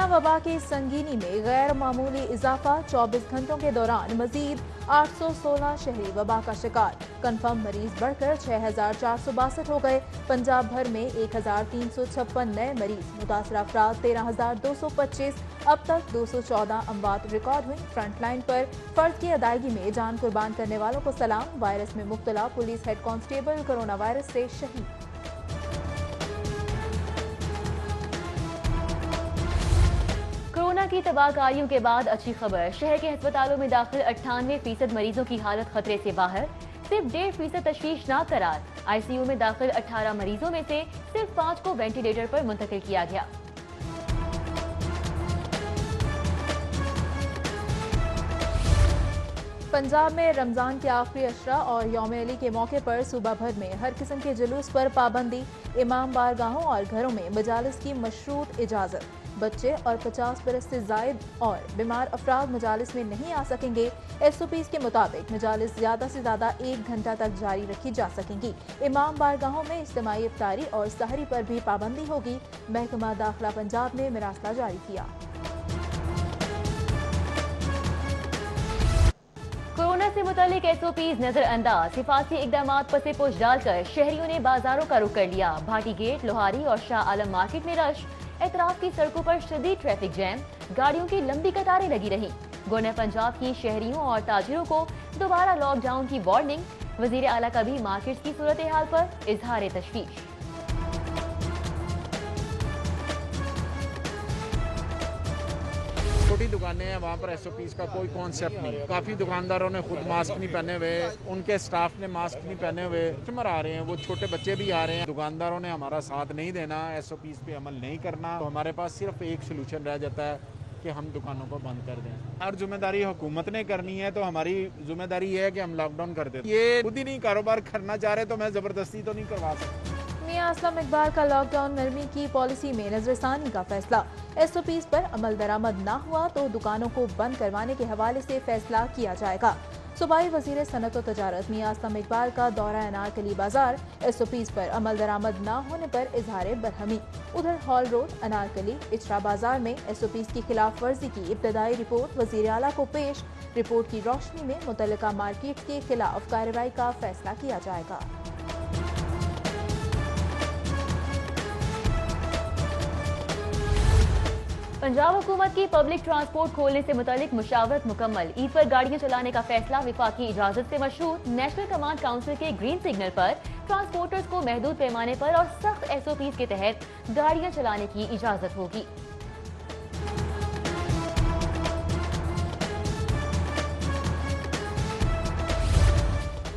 Corona वबा की संगीनी में गैर मामूली इजाफा। 24 घंटों के दौरान मजीद 816 शहरी वबा का शिकार। कन्फर्म मरीज बढ़कर 6462 हो गए। पंजाब भर में 1356 नए मरीज। मुतासर अफराद 13225। अब तक 214 अमवात रिकॉर्ड हुई। फ्रंटलाइन पर फर्ज की अदायगी में जान कुर्बान करने वालों को सलाम। वायरस में मुब्तला police head constable corona virus से शहीद। कोरोना की तबाहकारियों के बाद अच्छी खबर। शहर के अस्पतालों में दाखिल 98% मरीजों की हालत खतरे से बाहर। सिर्फ 1.5% तशवीशनाक करार। आईसीयू में दाखिल 18 मरीजों में से सिर्फ 5 को वेंटिलेटर पर मुंतकिल किया गया। पंजाब में रमजान के आखिरी अशरा और यौम अली के मौके पर सूबा भर में हर किस्म के जुलूस पर पाबंदी। इमाम बारगाहों और घरों में मजालिस की मशरूत इजाजत। बच्चे और 50 बरस से जायद और बीमार अफराद मजालिस में नहीं आ सकेंगे। SOPs के मुताबिक मजालिस ज्यादा से ज्यादा 1 घंटा तक जारी रखी जा सकेंगी। इमाम बारगाहों में इज्तिमाई इफ्तारी और सहरी पर भी पाबंदी होगी। महकमा दाखिला पंजाब ने मरासला जारी किया। कोरोना से मुतालिक SOPs नजरअंदाज। हिफाजती इकदाम पर से पुश डालकर शहरियों ने बाजारों का रुख कर लिया। भाटी गेट, लोहारी और शाह आलम मार्केट में रश। एतराफ की सड़कों पर शदीद ट्रैफिक जैम। गाड़ियों की लंबी कतारें लगी रही। गवर्नर पंजाब की शहरियों और ताजिरों को दोबारा लॉकडाउन की वार्निंग। वजीर आला का भी मार्केट की सूरत हाल पर इजहार तशवीश। छोटी दुकानें हैं, वहाँ पर SOPs का कोई कॉन्सेप्ट नहीं। काफ़ी दुकानदारों ने खुद मास्क नहीं पहने हुए, उनके स्टाफ ने मास्क नहीं पहने हुए। कस्टमर आ रहे हैं, वो छोटे बच्चे भी आ रहे हैं। दुकानदारों ने हमारा साथ नहीं देना, SOPs पे अमल नहीं करना, तो हमारे पास सिर्फ एक सोल्यूशन रह जाता है कि हम दुकानों को बंद कर दें। और जिम्मेदारी हुकूमत ने करनी है, तो हमारी जिम्मेदारी ये है कि हम लॉकडाउन कर दें। ये खुद ही नहीं कारोबार करना चाह रहे, तो मैं ज़बरदस्ती तो नहीं करवा सकता। मियां असलम इकबाल का लॉकडाउन नरमी की पॉलिसी में नजरसानी का फैसला। SOPs पर अमल दरामद न हुआ तो दुकानों को बंद करवाने के हवाले से फैसला किया जाएगा। सूबाई वजीर सनत और तजारत मियां असलम इकबाल का दौरा अनारकली बाजार। SOPs पर अमल दरामद न होने पर इजहार बरहमी। उधर हॉल रोड, अनारकली, इचरा बाजार में SOPs की खिलाफ वर्जी की इब्तदाई रिपोर्ट वजीर आला को पेश। रिपोर्ट की रोशनी में मुतल्लिका मार्केट के खिलाफ कार्रवाई का फैसला किया जाएगा। पंजाब हुकूमत की पब्लिक ट्रांसपोर्ट खोलने से मुतालिक मुशावरत मुकम्मल। ईद पर गाड़ियां चलाने का फैसला विफाकी इजाजत से मशरूत। नेशनल कमांड काउंसिल के ग्रीन सिग्नल पर ट्रांसपोर्टर्स को महदूद पैमाने पर और सख्त SOPs के तहत गाड़ियां चलाने की इजाजत होगी।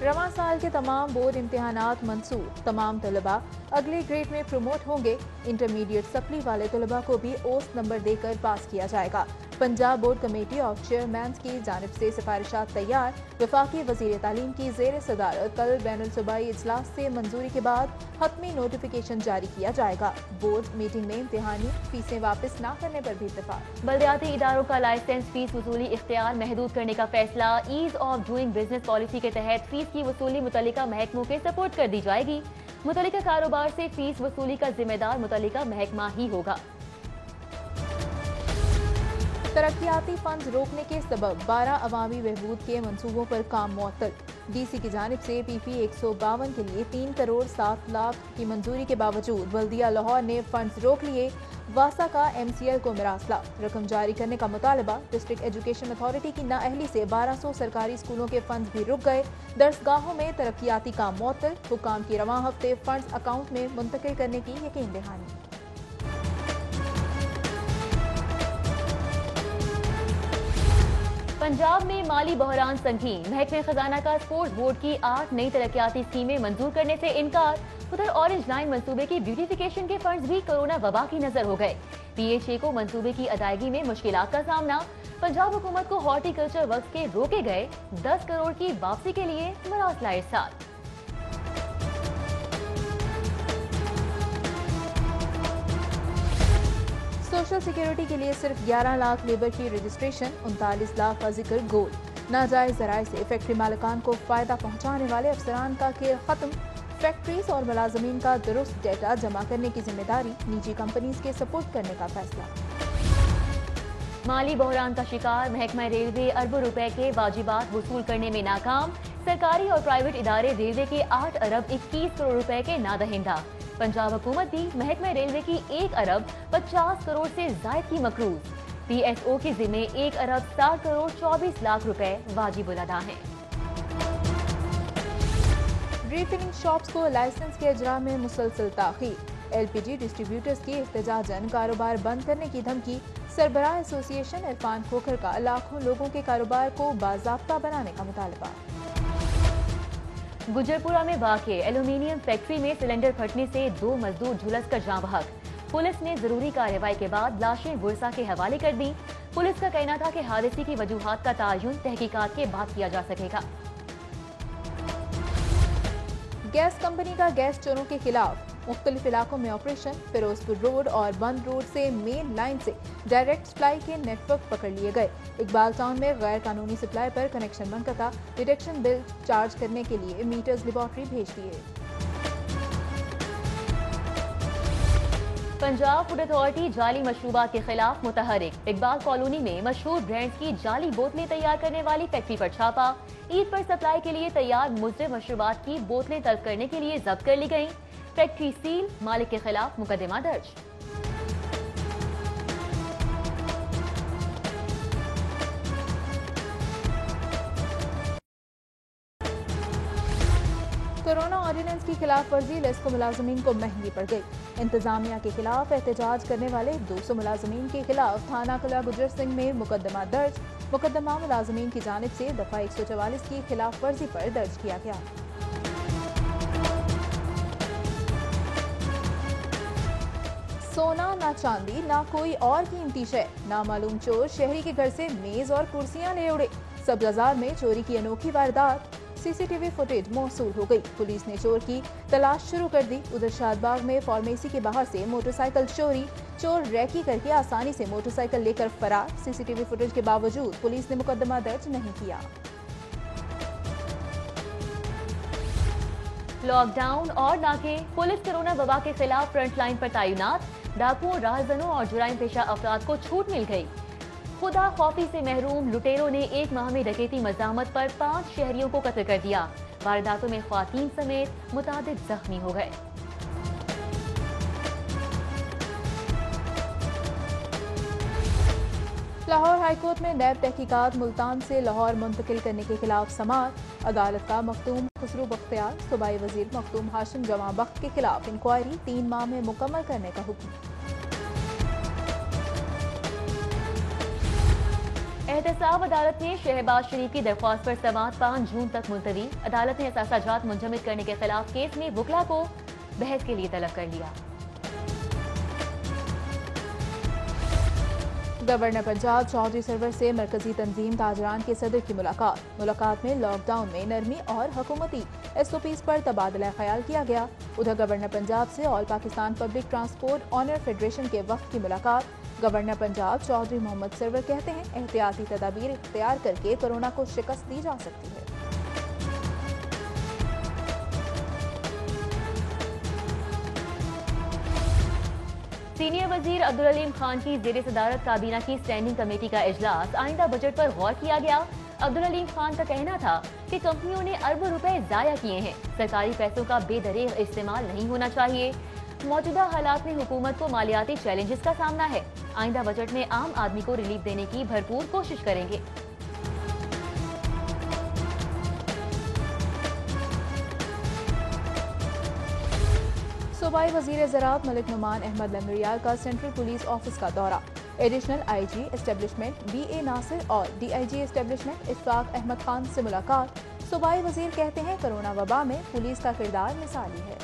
रवां साल के तमाम बोर्ड इम्तिहानात मंसूख। तमाम तलबा अगले ग्रेड में प्रमोट होंगे। इंटरमीडिएट सप्ली वाले तलबा को भी औसत नंबर देकर पास किया जाएगा। Punjab board committee of chairman की जानिब से सिफारिशात तैयार। वफाकी वजीर तालीम की जेर सदारत कल बैनुल सूबाई इजलास से मंजूरी के बाद हतमी नोटिफिकेशन जारी किया जाएगा। बोर्ड मीटिंग में इम्तिहानी फीसें वापस न करने पर भी इत्तेफाक। बलदियाती इदारों का लाइसेंस फीस वसूली इख्तियार महदूद करने का फैसला। Ease of doing business policy के तहत फीस की वसूली मुतल्लिका महकमों के सपोर्ट कर दी जाएगी। मुतल्लिका कारोबार से फीस वसूली का जिम्मेदार मुतल्लिका महकमा ही होगा। तरक्याती फंड रोकने के सबब 12 अवामी बहबूद के मंसूबों पर काम मुअत्तल। DC की जानिब से PP 152 के लिए 3 करोड़ 7 लाख की मंजूरी के बावजूद बल्दिया लाहौर ने फंड्स रोक लिए। वासा का MCL को मरासला। रकम जारी करने का मुतालबा। डिस्ट्रिक्ट एजुकेशन अथॉरिटी की नाअहली से 1200 सरकारी स्कूलों के फंड्स भी रुक गए। दरसगाहों में तरक्याती काम मुअत्तल। हुकाम की रवां हफ्ते फंड्स अकाउंट में मुंतकिल करने की यकीन दहानी। पंजाब में माली बहरान संगीन। महकमे खजाना का स्पोर्ट्स बोर्ड की 8 नई तरक्याती स्कीमें मंजूर करने से इनकार। उधर ऑरेंज लाइन मंसूबे की ब्यूटिफिकेशन के फंड्स भी कोरोना वबा की नजर हो गए। PHA को मंसूबे की अदायगी में मुश्किलात का सामना। पंजाब हुकूमत को हॉर्टिकल्चर वर्क्स के रोके गए 10 करोड़ की वापसी के लिए मरासला इरसाल। सोशल सिक्योरिटी के लिए सिर्फ 11 लाख लेबर की रजिस्ट्रेशन। 39 लाख का जिक्र गोल। नाजायज जराए से फैक्ट्री मालिकान को फायदा पहुंचाने वाले अफसरान का खेल खत्म। फैक्ट्रीज और मुलाजमीन का दुरुस्त डेटा जमा करने की जिम्मेदारी निजी कंपनीज के सपोर्ट करने का फैसला। माली बहरान का शिकार महकमा रेलवे अरबों रुपए के वाजिबात वसूल करने में नाकाम। सरकारी और प्राइवेट इदारे रेलवे के 8 अरब 21 करोड़ रुपए के नादहिंदा। पंजाब हुकूमत भी महकमा रेलवे की 1 अरब 50 करोड़ से जायद की मकरूज। PSO के जिम्मे 1 अरब 60 करोड़ 24 लाख रुपए वाजिब अदा हैं। रिफिलिंग शॉप्स को लाइसेंस के इजरा में मुसलसल ताखीर। LPG डिस्ट्रीब्यूटर्स की एहतजाजन कारोबार बंद करने की धमकी। सरबराह एसोसिएशन इरफान खोखर का लाखों लोगों के कारोबार को बाज़ाब्ता बनाने का मुतालबा। गुजरपुरा में वाक़े एल्यूमीनियम फैक्ट्री में सिलेंडर फटने से 2 मजदूर झुलस कर जाँ बहक। पुलिस ने जरूरी कार्रवाई के बाद लाशें बुरसा के हवाले कर दी। पुलिस का कहना था कि हादसे की वजूहात का तयन तहकीकात के बाद किया जा सकेगा। गैस कंपनी का गैस चोरों के खिलाफ मुख्तलिफ इलाकों में ऑपरेशन। फिरोजपुर रोड और बंद रोड से मेन लाइन से डायरेक्ट सप्लाई के नेटवर्क पकड़ लिए गए। इकबाल टाउन में गैर कानूनी सप्लाई पर कनेक्शन मुनक़ता। डिडक्शन बिल चार्ज करने के लिए मीटर्स लेबॉर्ट्री भेज दिए। पंजाब फूड अथॉरिटी जाली मशरूबात के खिलाफ मुतहरिक। इकबाल कॉलोनी में मशहूर ब्रांड्स की जाली बोतलें तैयार करने वाली फैक्ट्री पर छापा। ईद पर सप्लाई के लिए तैयार मुजरिम मशरूबात की बोतलें तलब करने के लिए जब्त कर ली गईं। फैक्ट्री सील, मालिक के खिलाफ मुकदमा दर्ज। कोरोना ऑर्डिनेंस की खिलाफ वर्जी लेस्को मुलाजमीन को महंगी पड़ गई। इंतजामिया के खिलाफ एहतजाज करने वाले 200 मुलाजमीन के खिलाफ थाना कला गुजर सिंह में मुकदमा दर्ज। मुकदमा मुलाजमीन की जानिब से दफा 144 की खिलाफ वर्जी पर दर्ज किया गया। सोना ना चांदी ना कोई और कीमती शय। नामालूम चोर शहरी के घर से मेज और कुर्सियां ले उड़े। सब्ज बाजार में चोरी की अनोखी वारदात। CCTV फुटेज मौसूल हो गई। पुलिस ने चोर की तलाश शुरू कर दी। उधर शादबाग में फार्मेसी के बाहर से मोटरसाइकिल चोरी। चोर रैकी करके आसानी से मोटरसाइकिल लेकर फरार। CCTV फुटेज के बावजूद पुलिस ने मुकदमा दर्ज नहीं किया। लॉकडाउन और नाके। पुलिस कोरोना वबा के खिलाफ फ्रंट लाइन पर तैनात। डाकुओं, राहजनों और जुराइम पेशा अफराद को छूट मिल गई। खुदा खौफी से महरूम लुटेरों ने 1 माह में डकैती मज़ामत पर 5 शहरियों को कत्ल कर दिया। वारदातों में ख्वातीन समेत मुतादिद जख्मी हो गए। लाहौर हाईकोर्ट में नैब तहकीकात मुल्तान से लाहौर मुंतकिल करने के खिलाफ समाअत। अदालत का मखदूम खुसरू बख्तियार, सूबाई वजीर मखदूम हाशिम जमा बख्त के खिलाफ इंक्वायरी 3 माह में मुकम्मल करने का हुक्म। एहतसाब अदालत ने शहबाज शरीफ की दरख्वास्त पर समाअत 5 जून तक मुलतवी। अदालत ने असासाजात मुंजमद करने के खिलाफ केस में वकला को बहस के लिए तलब कर लिया। गवर्नर पंजाब चौधरी सरवर से मरकजी तंजीम ताजरान के सदर की मुलाकात में लॉकडाउन में नरमी और हुकूमती SOPs पर तबादला ख्याल किया गया। उधर गवर्नर पंजाब से all Pakistan public transport owner federation के वक्त की मुलाकात। गवर्नर पंजाब चौधरी मोहम्मद सरवर कहते हैं एहतियाती तदाबीर इख्तियार करके कोरोना को शिकस्त दी जा सकती है। सीनियर वजीर अब्दुल अलीम खान की जेर सदारत काबीना की स्टैंडिंग कमेटी का इजलास। आइंदा बजट पर गौर किया गया। अब्दुल अलीम खान का कहना था कि कंपनियों ने अरबों रुपए जाया किए हैं। सरकारी पैसों का बेदरेग इस्तेमाल नहीं होना चाहिए। मौजूदा हालात में हुकूमत को मालियाती चैलेंजेस का सामना है। आइंदा बजट में आम आदमी को रिलीफ देने की भरपूर कोशिश करेंगे। सूबाई वजीर ज़राअत मलिक नुमान अहमद लमरियाल का सेंट्रल पुलिस ऑफिस का दौरा। Additional IG establishment BA Nasir और DIG एस्टेब्लिशमेंट इशफाक अहमद खान से मुलाकात। सूबाई वजीर कहते हैं कोरोना वबा में पुलिस का किरदार मिसाली है।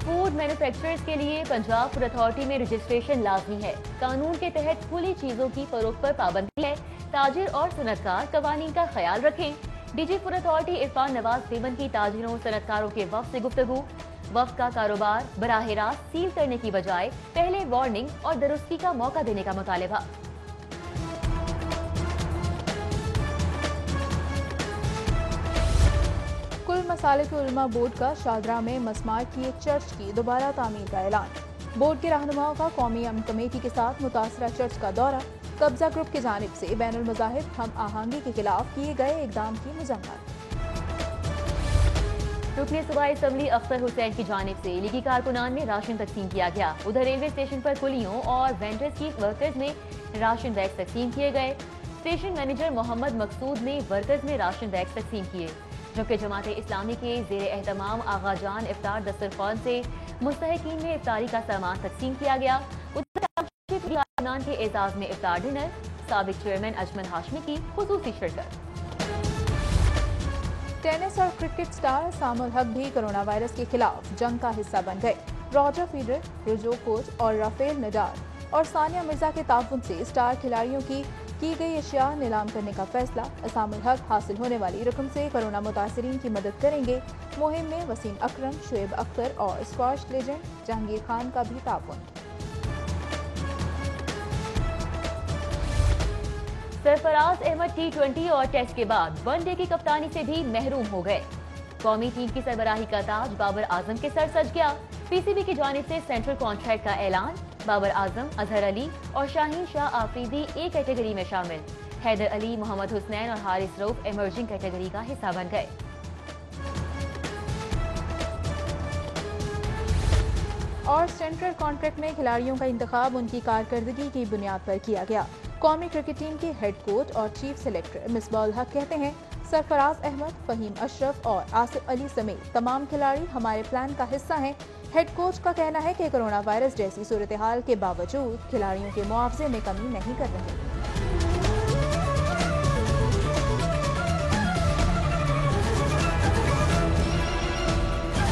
फूड मैन्युफैक्चरर्स के लिए पंजाब फूड अथॉरिटी में रजिस्ट्रेशन लाजमी है। कानून के तहत खुली चीजों की फरोख्त पर पाबंदी है। ताजिर और सनतकार कवानीन का ख्याल रखें। DG food authority Irfan Nawaz बेमन की ताजिरों सनतकारों के वफ्द से गुफ्तगू। वफ्द का कारोबार बराह रास्त सील करने की बजाय पहले वार्निंग और दुरुस्ती का मौका देने का मुतालबा। कुल मसालिक उलमा बोर्ड का शादरा में मस्मार किए चर्च की दोबारा तामीर का ऐलान। बोर्ड के रहनुमाओं का कौमी अमन कमेटी के साथ मुतासरा चर्च का दौरा, कब्जा ग्रुप की जानिब से बैनुल मज़ाहिब हम आहंगी के खिलाफ किए गए इकदाम की मजम्मत। रुकने सूबाई असम्बली अख्तर हुसैन की जानिब से लीगी कारकुनान में राशन तकसीम किया गया। उधर रेलवे स्टेशन पर कुलियों और वेंडर्स की वर्कर्स में राशन बैग तकसीम किए गए। स्टेशन मैनेजर मोहम्मद मकसूद ने वर्कर्स में राशन बैग तकसीम किए, जबकि जमात इस्लामी के जेर एहतमाम आगा जान इफ्तार दस्तरखान से मुस्तहिकीन में इफ्तारी का सामान तकसीम किया गया। कारकुनान के एजाज में इफ्तार डिनर, साबिक चेयरमैन अजमल हाशमी की खुसूसी शिरकत। टेनिस और क्रिकेट स्टार सामुल हक भी कोरोना वायरस के खिलाफ जंग का हिस्सा बन गए। रॉजर फेडरर, जोकोविच और राफेल नडाल और सानिया मिर्जा के ताउन से स्टार खिलाड़ियों की गई अशिया नीलाम करने का फैसला। सामुल हक हासिल होने वाली रकम से कोरोना मुतासरीन की मदद करेंगे। मुहिम में वसीम अकरम, शुएब अख्तर और स्क्वाश लेजेंड जहांगीर खान का भी ताउन। सरफराज अहमद T20 और टेस्ट के बाद वनडे की कप्तानी से भी महरूम हो गए। कौमी टीम की सरबराही का ताज बाबर आजम के सर सज गया। पीसीबी की जानिब से सेंट्रल कॉन्ट्रैक्ट का ऐलान। बाबर आजम, अजहर अली और शाहीन शाह आफरीदी ए कैटेगरी में शामिल। हैदर अली, मोहम्मद हुसनैन और हारिस रऊफ इमर्जिंग कैटेगरी का हिस्सा बन गए। और सेंट्रल कॉन्ट्रैक्ट में खिलाड़ियों का इंतखाब उनकी कारकर्दगी की बुनियाद पर किया गया। कौमी क्रिकेट टीम के हेड कोच और चीफ सेलेक्टर मिसबाह उल हक कहते हैं, सरफराज अहमद, फहीम अशरफ और आसिफ अली समेत तमाम खिलाड़ी हमारे प्लान का हिस्सा हैं। हेड कोच का कहना है कि कोरोना वायरस जैसी सूरत हाल के बावजूद खिलाड़ियों के मुआवजे में कमी नहीं कर रहे।